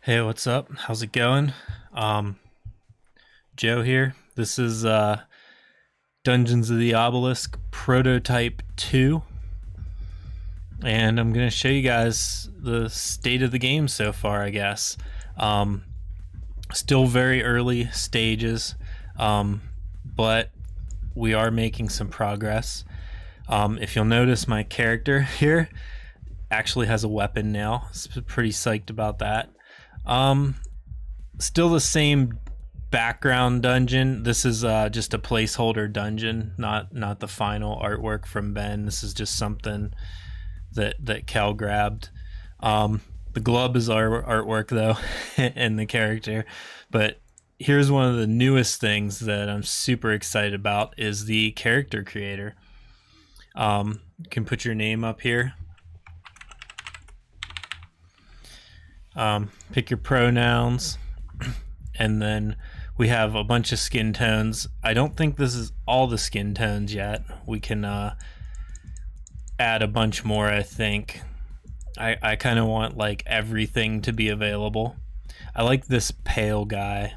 Hey, what's up? How's it going? Um, Joe here. This is Dungeons of the Obelisk Prototype 2, and I'm going to show you guys the state of the game so far, I guess. Um, Still very early stages, but we are making some progress. If you'll notice, my character here actually has a weapon now. Pretty psyched about that. Um, Still the same background dungeon. This is just a placeholder dungeon, not the final artwork from Ben. This is just something that Cal grabbed. The glove is our artwork though, and the character. But here's one of the newest things that I'm super excited about is the character creator. You can put your name up here. Pick your pronouns, and then we have a bunch of skin tones. I don't think this is all the skin tones yet. We can add a bunch more, I think. I kind of want like everything to be available. I like this pale guy.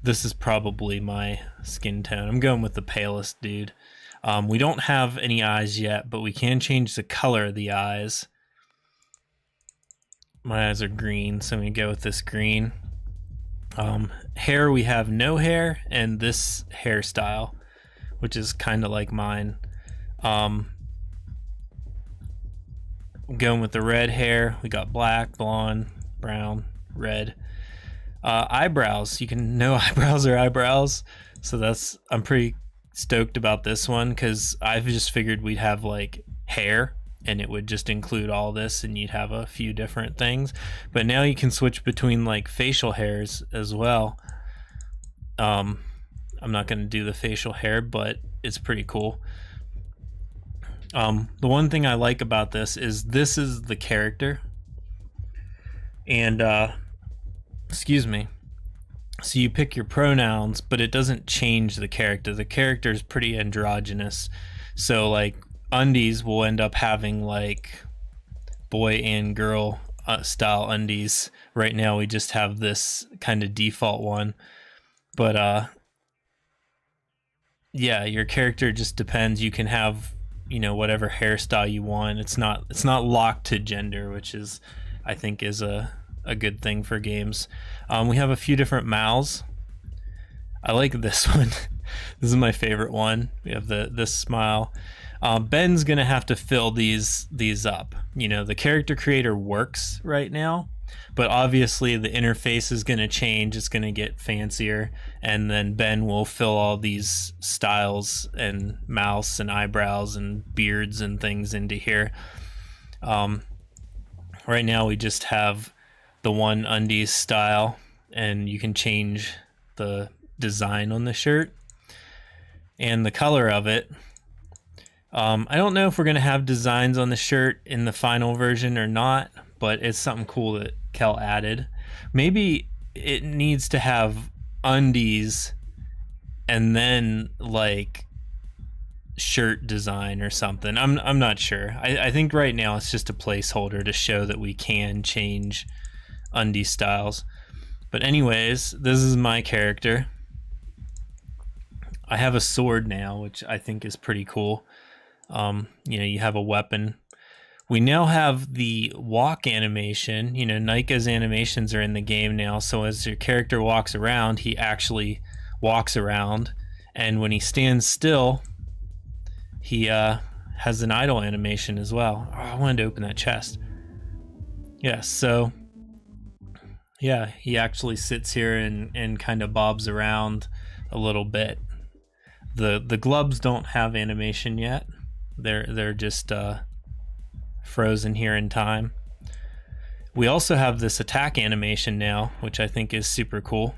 This is probably my skin tone. I'm going with the palest dude. We don't have any eyes yet, but we can change the color of the eyes. My eyes are green, so I'm going to go with this green. Hair, we have no hair, and this hairstyle, which is kind of like mine. Going with the red hair, we got black, blonde, brown, red. Eyebrows, you can know eyebrows are eyebrows, so I'm pretty stoked about this one because I've just figured we'd have like hair and it would just include all this and you'd have a few different things, but now you can switch between like facial hairs as well. I'm not going to do the facial hair, but it's pretty cool. The one thing I like about this is the character, and excuse me, so you pick your pronouns, but it doesn't change the character. The character is pretty androgynous, so like undies will end up having like boy and girl style undies. Right now we just have this kind of default one, but yeah, your character just depends. You can have, whatever hairstyle you want. It's not locked to gender, which is, I think, is a good thing for games. We have a few different mouths. I like this one. This is my favorite one. We have this smile. Ben's gonna have to fill these up. The character creator works right now, but obviously the interface is gonna change. It's gonna get fancier, and then Ben will fill all these styles and mouths and eyebrows and beards and things into here. Right now we just have the one undies style, and you can change the design on the shirt and the color of it. I don't know if we're going to have designs on the shirt in the final version or not, but it's something cool that Kel added. Maybe it needs to have undies and then like shirt design or something. I'm not sure. I think right now it's just a placeholder to show that we can change undie styles. But anyways, this is my character. I have a sword now, which I think is pretty cool. You have a weapon. We now have the walk animation. Nika's animations are in the game now, so as your character walks around, he actually walks around, and when he stands still, he has an idle animation as well. Oh, I wanted to open that chest. Yeah, so yeah, he actually sits here and kind of bobs around a little bit. The gloves don't have animation yet. They're just frozen here in time. We also have this attack animation now, which I think is super cool.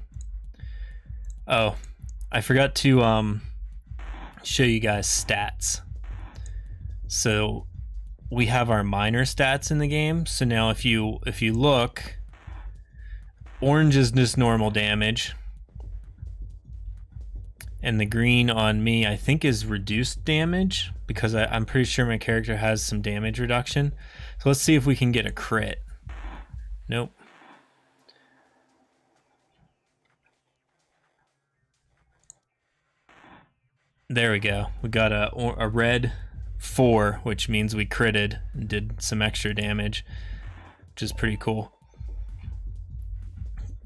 Oh, I forgot to show you guys stats. So we have our minor stats in the game. So now if you look, orange is just normal damage. And the green on me, I think, is reduced damage, because I'm pretty sure my character has some damage reduction. So let's see if we can get a crit. Nope. There we go. We got a red 4, which means we critted and did some extra damage, which is pretty cool.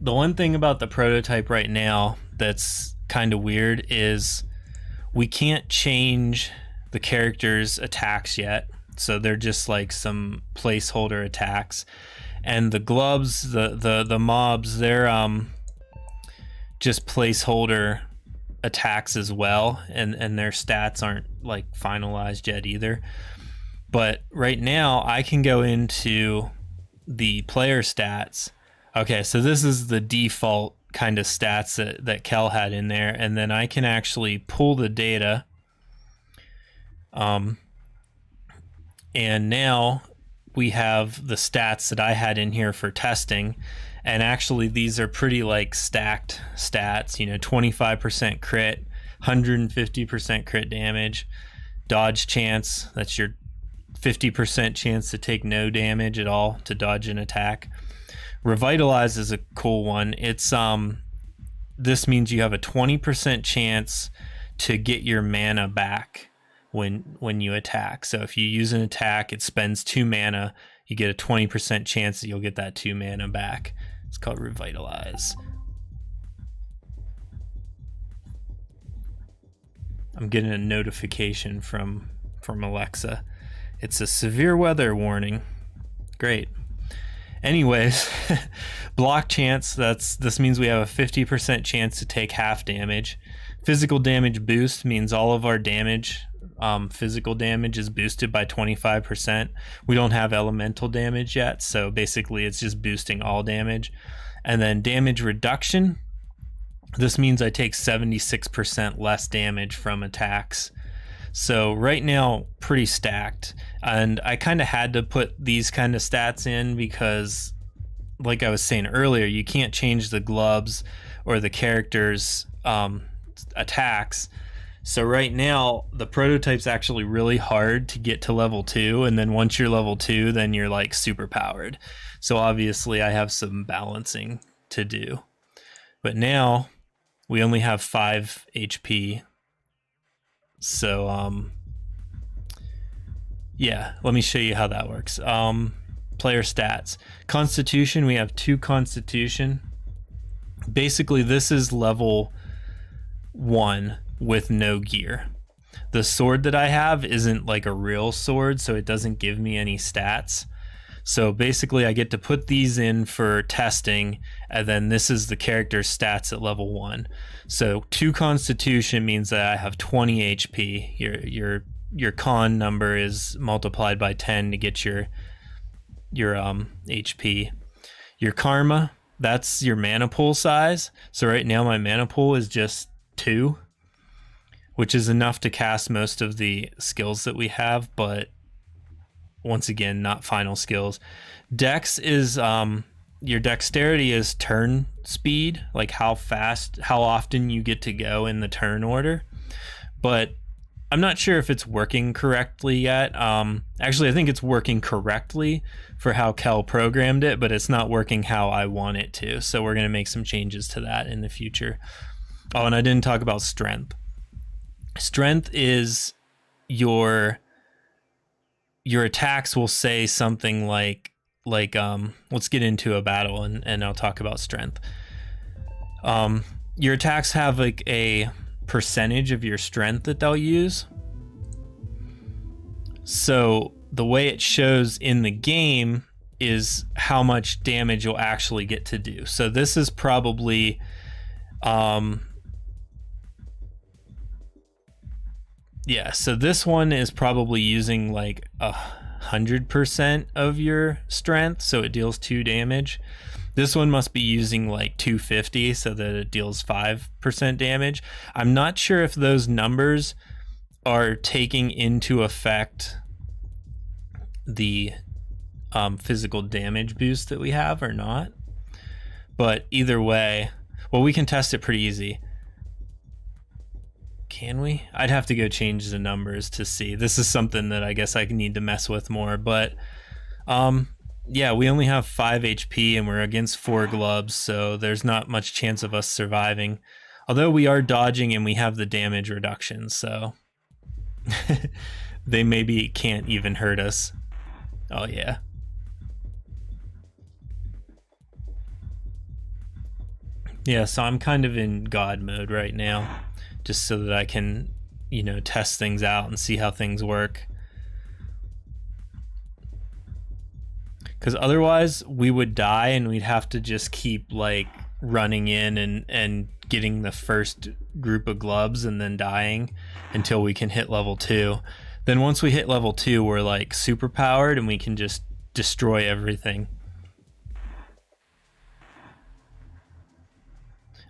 The one thing about the prototype right now that's kind of weird is we can't change the characters' attacks yet. So they're just like some placeholder attacks. And the glubs, the mobs, they're just placeholder attacks as well, and their stats aren't like finalized yet either. But right now I can go into the player stats. Okay, so this is the default kind of stats that Kel had in there, and then I can actually pull the data. And now we have the stats that I had in here for testing, and actually these are pretty like stacked stats, 25% crit, 150% crit damage, dodge chance, that's your 50% chance to take no damage at all to dodge an attack. Revitalize is a cool one. It's this means you have a 20% chance to get your mana back when you attack. So if you use an attack, it spends 2 mana, you get a 20% chance that you'll get that 2 mana back. It's called Revitalize. I'm getting a notification from Alexa. It's a severe weather warning. Great. Anyways, block chance, this means we have a 50% chance to take half damage. Physical damage boost means all of our damage, physical damage, is boosted by 25%. We don't have elemental damage yet, so basically it's just boosting all damage. And then damage reduction, this means I take 76% less damage from attacks. So right now, pretty stacked. And I kind of had to put these kind of stats in because, like I was saying earlier, you can't change the glubs or the characters' attacks. So right now, the prototype's actually really hard to get to level 2. And then once you're level 2, then you're like super powered. So obviously I have some balancing to do. But now we only have 5 HP. So, yeah, let me show you how that works. Player stats. Constitution, we have 2 Constitution. Basically, this is level 1 with no gear. The sword that I have isn't like a real sword, so it doesn't give me any stats. So basically, I get to put these in for testing, and then this is the character's stats at level 1. So 2 Constitution means that I have 20 HP. Your con number is multiplied by 10 to get your HP. Your Karma, that's your mana pool size. So right now my mana pool is just 2, which is enough to cast most of the skills that we have, but once again, not final skills. Dex is your dexterity is turn speed, like how often you get to go in the turn order. But I'm not sure if it's working correctly yet. Actually, I think it's working correctly for how Kel programmed it, but it's not working how I want it to. So we're going to make some changes to that in the future. Oh, and I didn't talk about strength. Strength is your attacks will say something like let's get into a battle and I'll talk about strength. Your attacks have like a percentage of your strength that they'll use. So the way it shows in the game is how much damage you'll actually get to do. So this is probably yeah, so this one is probably using like 100% of your strength, so it deals 2 damage. This one must be using like 250 so that it deals 5% damage. I'm not sure if those numbers are taking into effect the physical damage boost that we have or not. But either way, well, we can test it pretty easy. Can we? I'd have to go change the numbers to see. This is something that I guess I need to mess with more, but Yeah, we only have 5 HP and we're against 4 glubs, so there's not much chance of us surviving. Although we are dodging and we have the damage reduction, so they maybe can't even hurt us. Oh yeah. Yeah, so I'm kind of in God mode right now, just so that I can, you know, test things out and see how things work. Because otherwise we would die and we'd have to just keep like running in and getting the first group of glubs and then dying until we can hit level 2. Then once we hit level 2, we're like super powered and we can just destroy everything.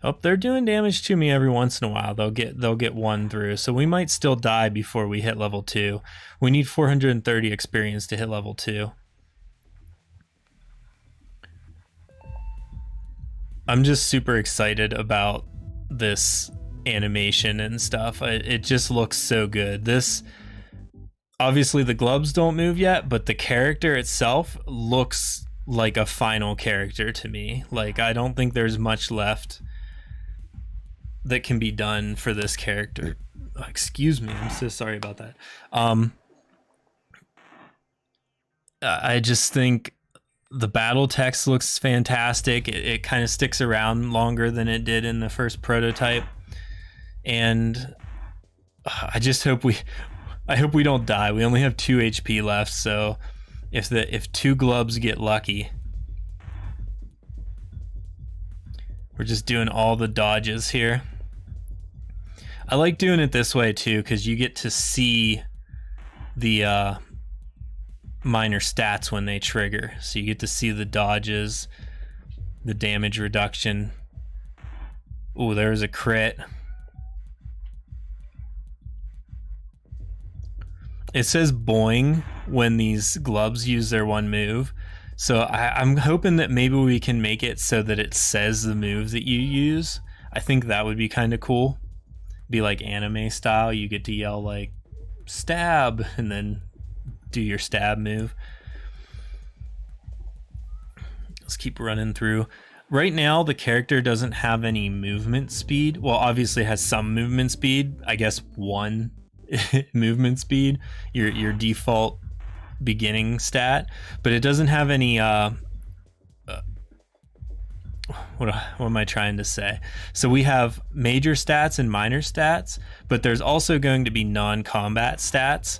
Oh, they're doing damage to me every once in a while. They'll get one through. So we might still die before we hit level 2. We need 430 experience to hit level 2. I'm just super excited about this animation and stuff. It just looks so good. This, obviously the glubs don't move yet, but the character itself looks like a final character to me. Like, I don't think there's much left that can be done for this character. Oh, excuse me, I'm so sorry about that. I just think the battle text looks fantastic. It kind of sticks around longer than it did in the first prototype, and I just hope we don't die. We only have 2 HP left, so if 2 glubs get lucky, we're just doing all the dodges here. I like doing it this way too, because you get to see the minor stats when they trigger. So you get to see the dodges, the damage reduction. Ooh, there's a crit. It says boing when these glubs use their one move. So I'm hoping that maybe we can make it so that it says the move that you use. I think that would be kind of cool. Be like anime style. You get to yell like stab and then do your stab move. Let's keep running through. Right now the character doesn't have any movement speed. Well, obviously it has some movement speed. I guess 1 movement speed, your default beginning stat, but it doesn't have any what am I trying to say? So we have major stats and minor stats, but there's also going to be non-combat stats.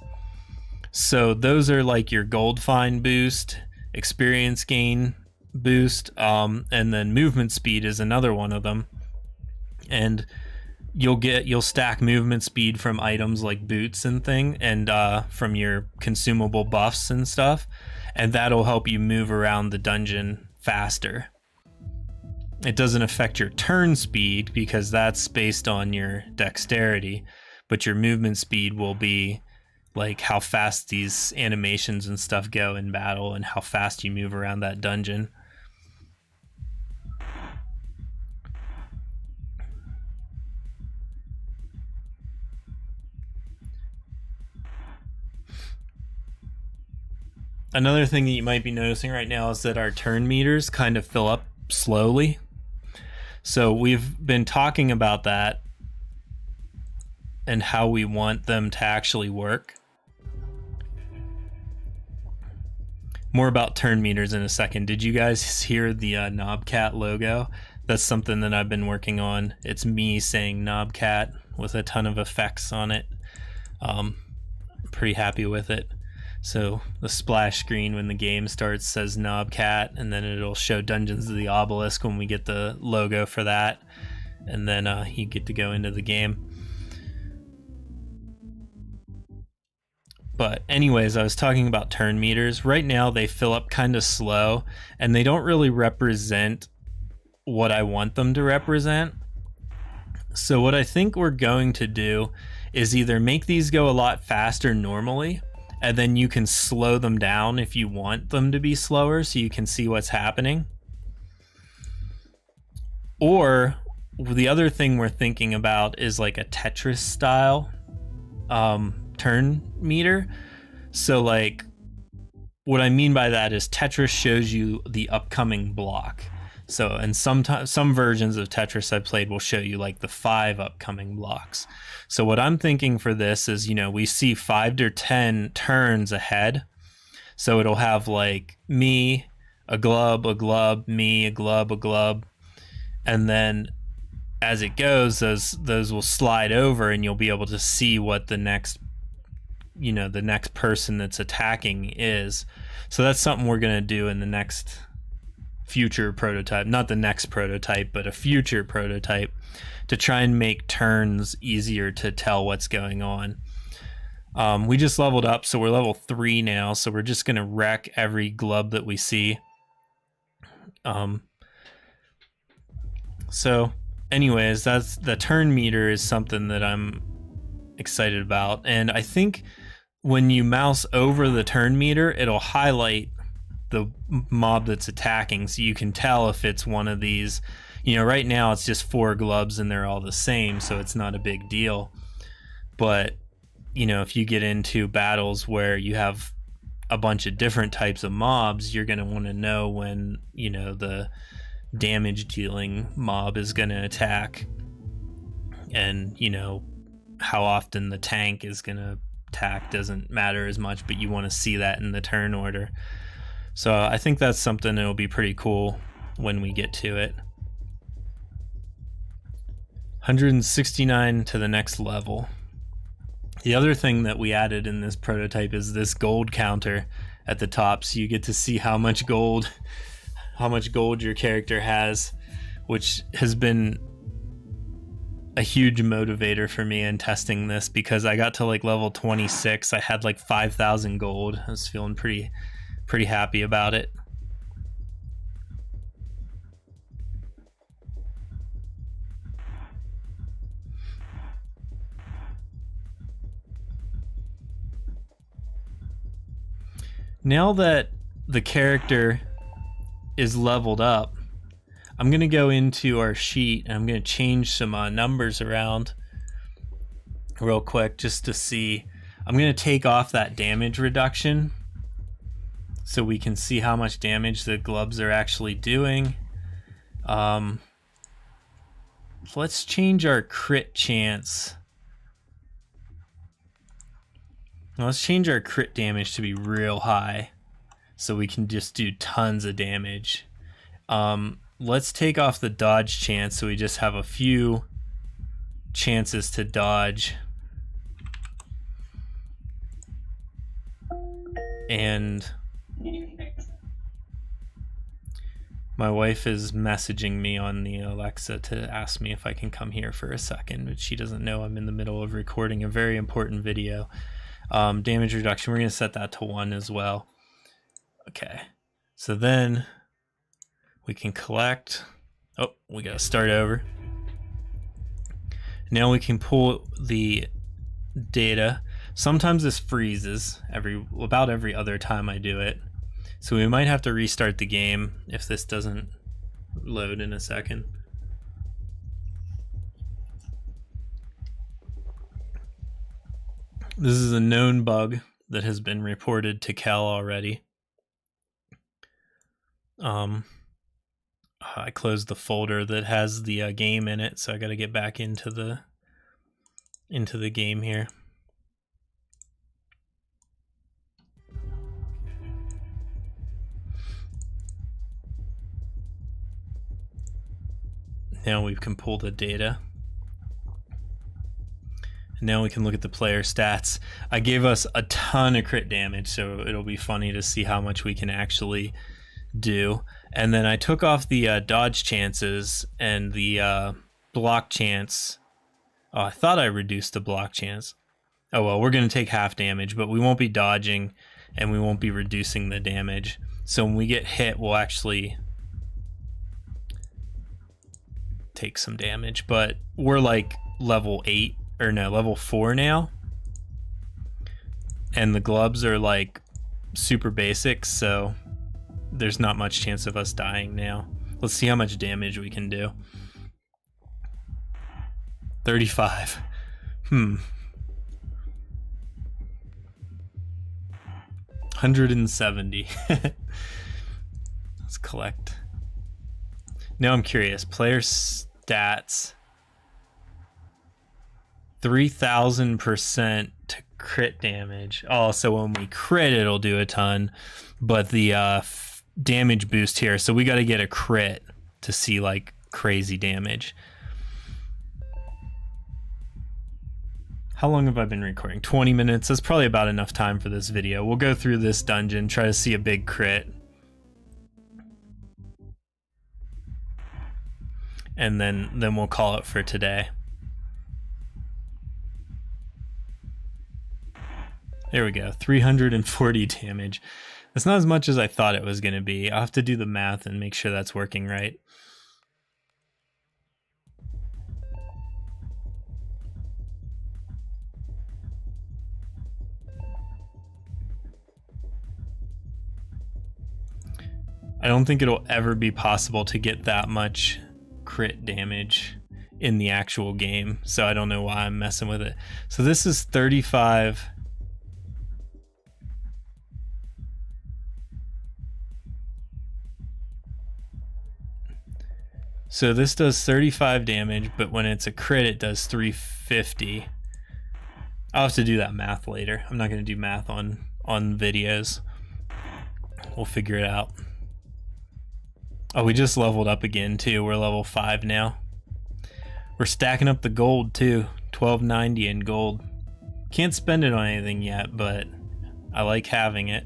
So those are like your gold find boost, experience gain boost, and then movement speed is another one of them. And you'll stack movement speed from items like boots and thing, and from your consumable buffs and stuff, and that'll help you move around the dungeon faster. It doesn't affect your turn speed because that's based on your dexterity, but your movement speed will be like how fast these animations and stuff go in battle and how fast you move around that dungeon. Another thing that you might be noticing right now is that our turn meters kind of fill up slowly. So we've been talking about that and how we want them to actually work. More about turn meters in a second. Did you guys hear the Knobcat logo? That's something that I've been working on. It's me saying Knobcat with a ton of effects on it. I'm pretty happy with it. So the splash screen when the game starts says Knobcat, and then it'll show Dungeons of the Obelisk when we get the logo for that, and then you get to go into the game. But anyways, I was talking about turn meters. Right now they fill up kind of slow, and they don't really represent what I want them to represent. So what I think we're going to do is either make these go a lot faster normally, and then you can slow them down if you want them to be slower so you can see what's happening. Or the other thing we're thinking about is like a Tetris style turn meter. So like what I mean by that is Tetris shows you the upcoming block. So, and some versions of Tetris I've played will show you like the 5 upcoming blocks. So what I'm thinking for this is, you know, we see 5 to 10 turns ahead. So it'll have like me, a glub, me, a glub. And then as it goes, those will slide over and you'll be able to see what the next, you know, the next person that's attacking is. So that's something we're going to do in the next future prototype, not the next prototype, but a future prototype, to try and make turns easier to tell what's going on. We just leveled up, so we're level 3 now, so we're just going to wreck every glub that we see. So anyways, that's the turn meter is something that I'm excited about, and I think when you mouse over the turn meter, it'll highlight the mob that's attacking, so you can tell if it's one of these. You know, right now it's just 4 glubs and they're all the same, so it's not a big deal. But you know, if you get into battles where you have a bunch of different types of mobs, you're going to want to know when, you know, the damage dealing mob is going to attack, and you know how often the tank is going to attack doesn't matter as much, but you want to see that in the turn order. So I think that's something that'll be pretty cool when we get to it. 169 to the next level. The other thing that we added in this prototype is this gold counter at the top, so you get to see how much gold your character has, which has been a huge motivator for me in testing this, because I got to like level 26. I had like 5,000 gold. I was feeling pretty happy about it. Now that the character is leveled up, I'm going to go into our sheet and I'm going to change some numbers around real quick just to see. I'm going to take off that damage reduction so we can see how much damage the glubs are actually doing. Let's change our crit chance. Let's change our crit damage to be real high so we can just do tons of damage. Let's take off the dodge chance so we just have a few chances to dodge. And my wife is messaging me on the Alexa to ask me if I can come here for a second, but she doesn't know I'm in the middle of recording a very important video. Damage reduction, we're going to set that to 1 as well. Okay, so then we can collect. Oh, we got to start over. Now we can pull the data. Sometimes this freezes about every other time I do it. So we might have to restart the game if this doesn't load in a second. This is a known bug that has been reported to Cal already. I closed the folder that has the game in it, so I got to get back into the game here. Now we can pull the data. Now we can look at the player stats. I gave us a ton of crit damage, so it'll be funny to see how much we can actually do. And then I took off the dodge chances and the block chance. Oh, I thought I reduced the block chance. Oh well, we're going to take half damage, but we won't be dodging and we won't be reducing the damage. So when we get hit, we'll actually take some damage, but we're like level 8 or no, level 4 now. And the glubs are like super basic, so there's not much chance of us dying now. Let's see how much damage we can do. 35. 170. Let's collect. Now I'm curious. Player stats. 3,000% to crit damage. Oh, so when we crit, it'll do a ton. But the damage boost here. So we got to get a crit to see like crazy damage. How long have I been recording? 20 minutes. That's probably about enough time for this video. We'll go through this dungeon, try to see a big crit. And then we'll call it for today. There we go, 340 damage. That's not as much as I thought it was going to be. I'll have to do the math and make sure that's working right. I don't think it'll ever be possible to get that much crit damage in the actual game, so I don't know why I'm messing with it. So this is 35. So this does 35 damage, but when it's a crit, it does 350. I'll have to do that math later. I'm not going to do math on videos. We'll figure it out. Oh, we just leveled up again too. We're level 5 now. We're stacking up the gold too. 1290 in gold. Can't spend it on anything yet, but I like having it.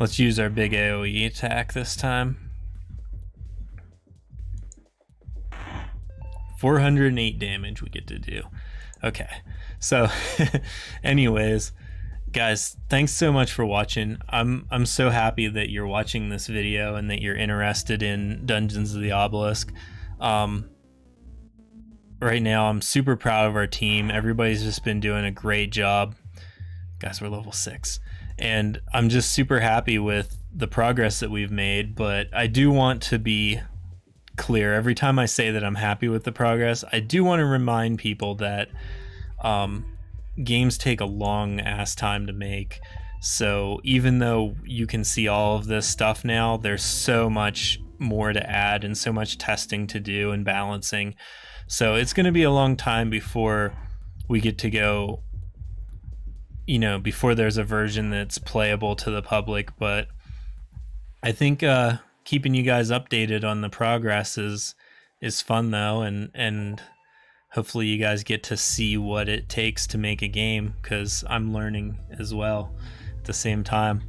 Let's use our big AoE attack this time. 408 damage we get to do. Okay, so anyways, guys, thanks so much for watching. I'm so happy that you're watching this video and that you're interested in Dungeons of the Obelisk. Right now I'm super proud of our team. Everybody's just been doing a great job. Guys, we're level 6. And I'm just super happy with the progress that we've made, but I do want to be clear. Every time I say that I'm happy with the progress, I do want to remind people that games take a long ass time to make. So even though you can see all of this stuff now, there's so much more to add and so much testing to do and balancing. So it's going to be a long time before we get to go, you know, before there's a version that's playable to the public. But I think keeping you guys updated on the progress is fun though, and hopefully you guys get to see what it takes to make a game, because I'm learning as well at the same time.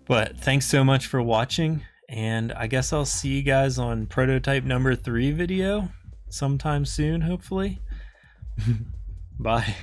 But thanks so much for watching, and I guess I'll see you guys on prototype number 3 video sometime soon, hopefully. Bye.